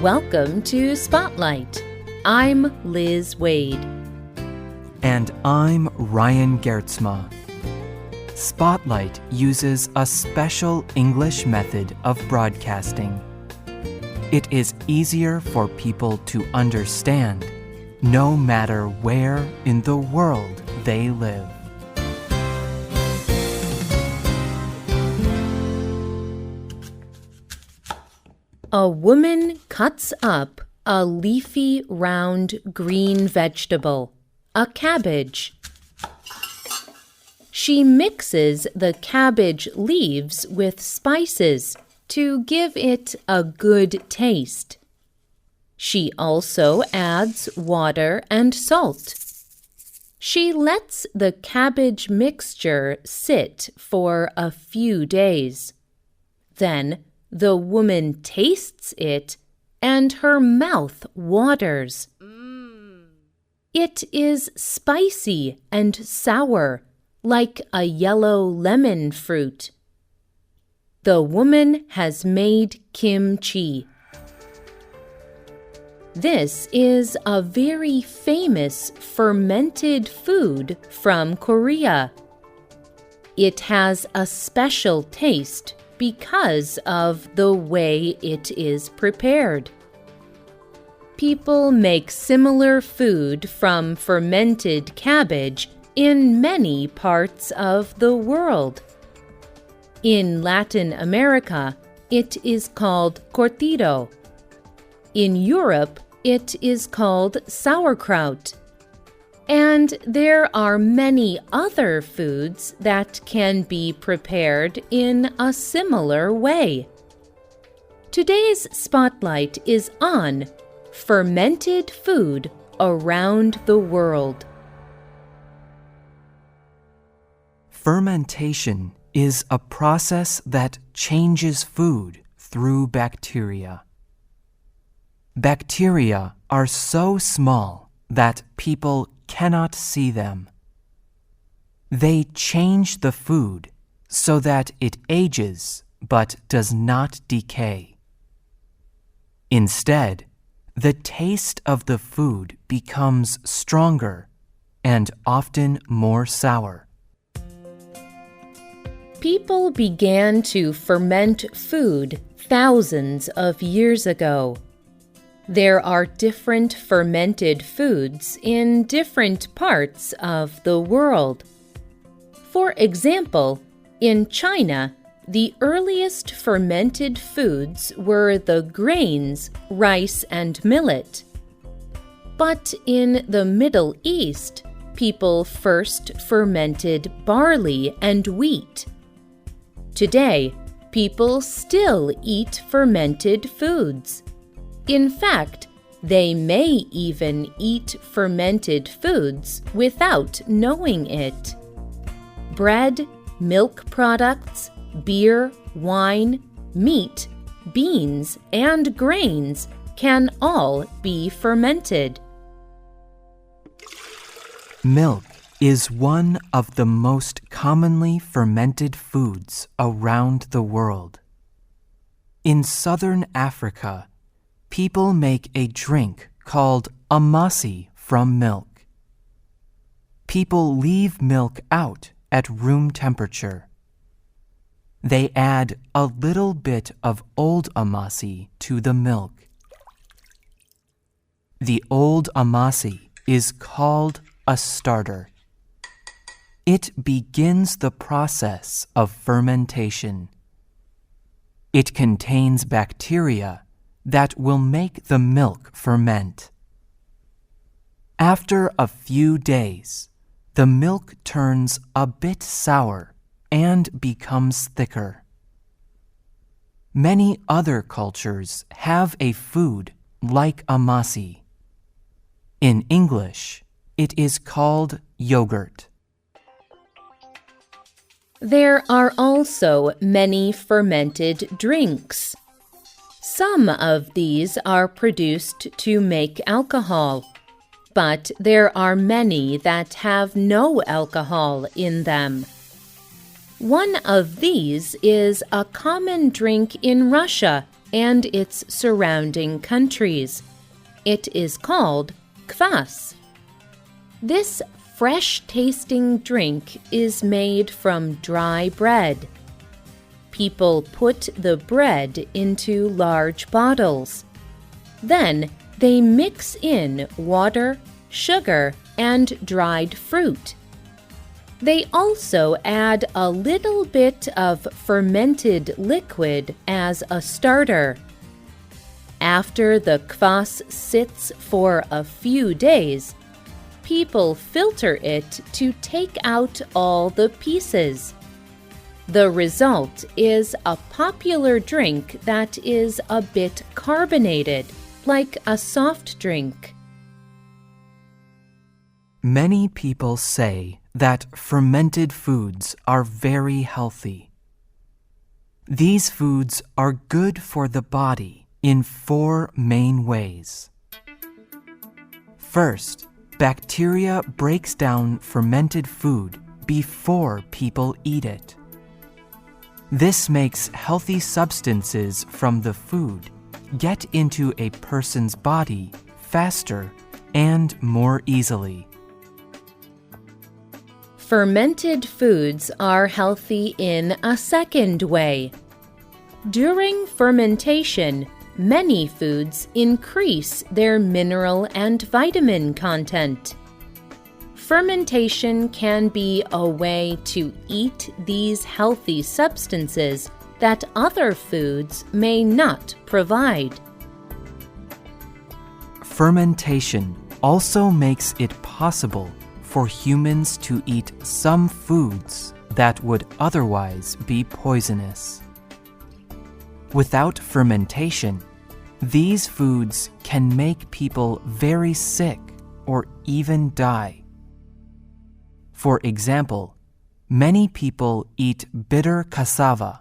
Welcome to Spotlight. I'm Liz Waid. And I'm Ryan Geertsma. Spotlight uses a special English method of broadcasting. It is easier for people to understand, no matter where in the world they live. A woman cuts up a leafy, round, green vegetable, a cabbage. She mixes the cabbage leaves with spices to give it a good taste. She also adds water and salt. She lets the cabbage mixture sit for a few days. Then the woman tastes it, and her mouth waters. It is spicy and sour, like a yellow lemon fruit. The woman has made kimchi. This is a very famous fermented food from Korea. It has a special taste because of the way it is prepared. People make similar food from fermented cabbage in many parts of the world. In Latin America, it is called curtido. In Europe, it is called sauerkraut. And there are many other foods that can be prepared in a similar way. Today's spotlight is on fermented food around the world. Fermentation is a process that changes food through bacteria. Bacteria are so small that people cannot see them. They change the food so that it ages but does not decay. Instead, the taste of the food becomes stronger and often more sour. People began to ferment food thousands of years ago. There are different fermented foods in different parts of the world. For example, in China, the earliest fermented foods were the grains, rice and millet. But in the Middle East, people first fermented barley and wheat. Today, people still eat fermented foods. In fact, they may even eat fermented foods without knowing it. Bread, milk products, beer, wine, meat, beans, and grains can all be fermented. Milk is one of the most commonly fermented foods around the world. In southern Africa, people make a drink called amasi from milk. People leave milk out at room temperature. They add a little bit of old amasi to the milk. The old amasi is called a starter. It begins the process of fermentation. It contains bacteria that will make the milk ferment. After a few days, the milk turns a bit sour and becomes thicker. Many other cultures have a food like amasi. In English, it is called yogurt. There are also many fermented drinks. Some of these are produced to make alcohol, but there are many that have no alcohol in them. One of these is a common drink in Russia and its surrounding countries. It is called kvass. This fresh-tasting drink is made from dry bread. People put the bread into large bottles. Then they mix in water, sugar, and dried fruit. They also add a little bit of fermented liquid as a starter. After the kvass sits for a few days, people filter it to take out all the pieces. The result is a popular drink that is a bit carbonated, like a soft drink. Many people say that fermented foods are very healthy. These foods are good for the body in 4 main ways. First, bacteria breaks down fermented food before people eat it. This makes healthy substances from the food get into a person's body faster and more easily. Fermented foods are healthy in a second way. During fermentation, many foods increase their mineral and vitamin content. Fermentation can be a way to eat these healthy substances that other foods may not provide. Fermentation also makes it possible for humans to eat some foods that would otherwise be poisonous. Without fermentation, these foods can make people very sick or even die. For example, many people eat bitter cassava,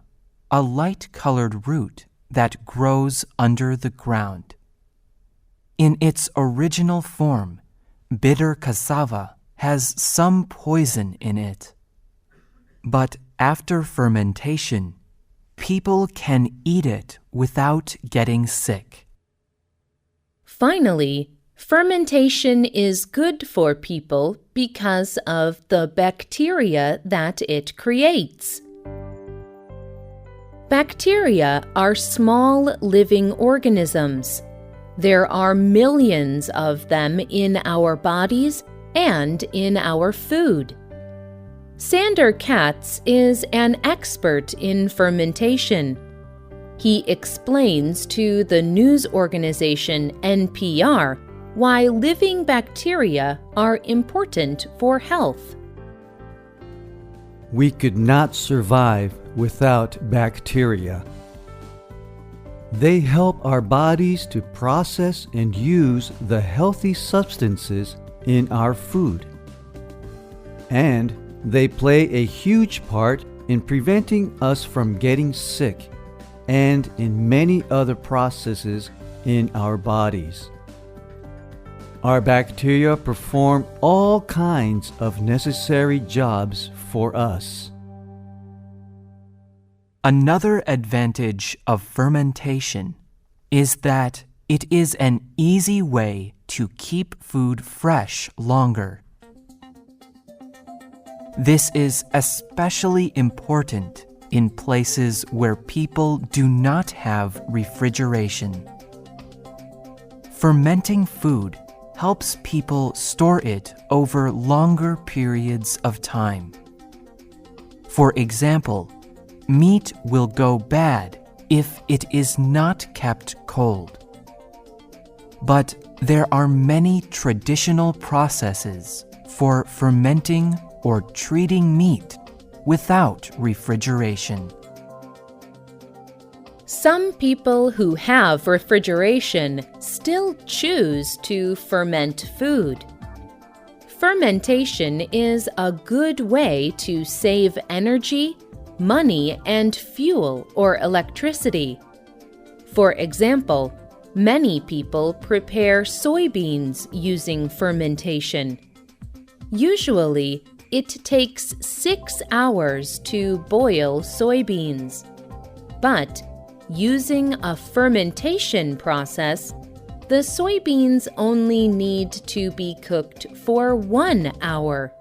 a light-colored root that grows under the ground. In its original form, bitter cassava has some poison in it. But after fermentation, people can eat it without getting sick. Finally, fermentation is good for people because of the bacteria that it creates. Bacteria are small living organisms. There are millions of them in our bodies and in our food. Sander Katz is an expert in fermentation. He explains to the news organization NPR why living bacteria are important for health. We could not survive without bacteria. They help our bodies to process and use the healthy substances in our food. And they play a huge part in preventing us from getting sick and in many other processes in our bodies. Our bacteria perform all kinds of necessary jobs for us. Another advantage of fermentation is that it is an easy way to keep food fresh longer. This is especially important in places where people do not have refrigeration. Fermenting food helps people store it over longer periods of time. For example, meat will go bad if it is not kept cold. But there are many traditional processes for fermenting or treating meat without refrigeration. Some people who have refrigeration still choose to ferment food. Fermentation is a good way to save energy, money, and fuel or electricity. For example, many people prepare soybeans using fermentation. Usually, it takes 6 hours to boil soybeans. But using a fermentation process, the soybeans only need to be cooked for 1 hour.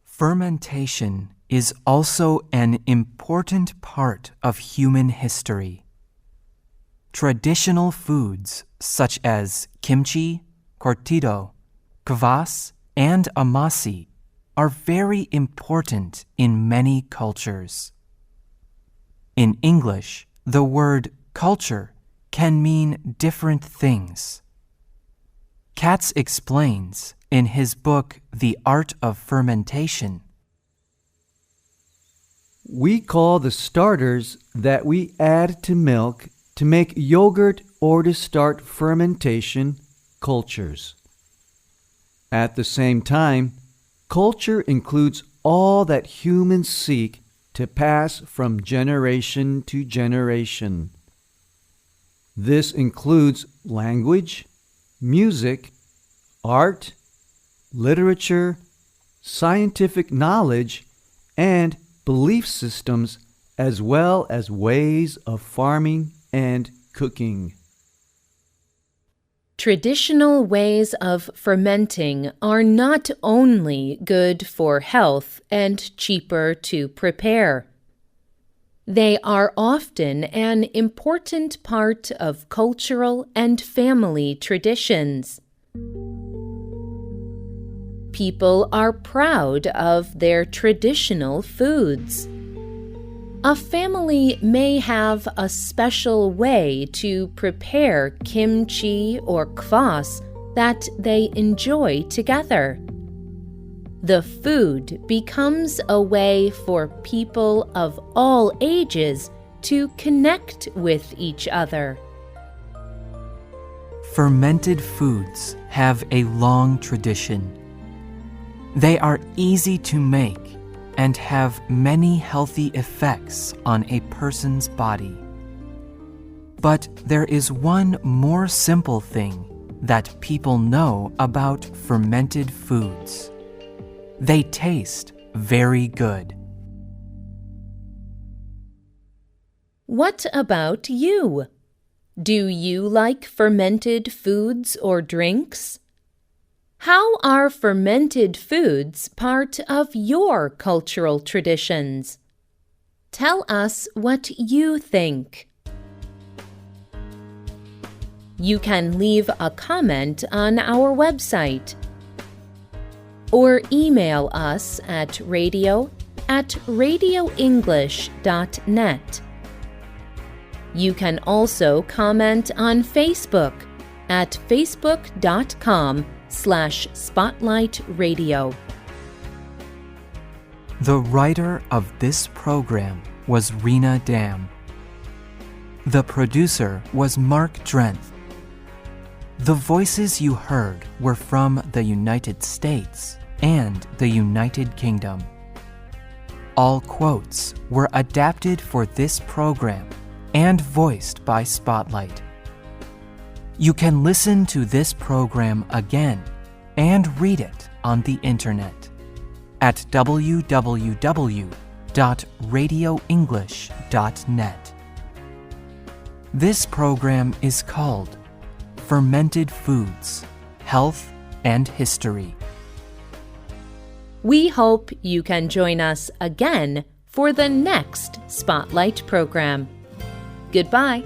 Fermentation is also an important part of human history. Traditional foods such as kimchi, curtido, kvass, and amasi are very important in many cultures. In English, the word culture can mean different things. Katz explains in his book, The Art of Fermentation. We call the starters that we add to milk to make yogurt or to start fermentation cultures. At the same time, culture includes all that humans seek to pass from generation to generation. This includes language, music, art, literature, scientific knowledge, and belief systems, as well as ways of farming and cooking. Traditional ways of fermenting are not only good for health and cheaper to prepare. They are often an important part of cultural and family traditions. People are proud of their traditional foods. A family may have a special way to prepare kimchi or kvass that they enjoy together. The food becomes a way for people of all ages to connect with each other. Fermented foods have a long tradition. They are easy to make and have many healthy effects on a person's body. But there is one more simple thing that people know about fermented foods. They taste very good. What about you? Do you like fermented foods or drinks? How are fermented foods part of your cultural traditions? Tell us what you think. You can leave a comment on our website or email us at radio@radioenglish.net. You can also comment on Facebook at facebook.com/spotlightradio. The writer of this program was Rena Dam. The producer was Mark Drenth. The voices you heard were from the United States and the United Kingdom. All quotes were adapted for this program and voiced by Spotlight. You can listen to this program again and read it on the internet at www.radioenglish.net. This program is called Fermented Foods, Health and History. We hope you can join us again for the next Spotlight program. Goodbye.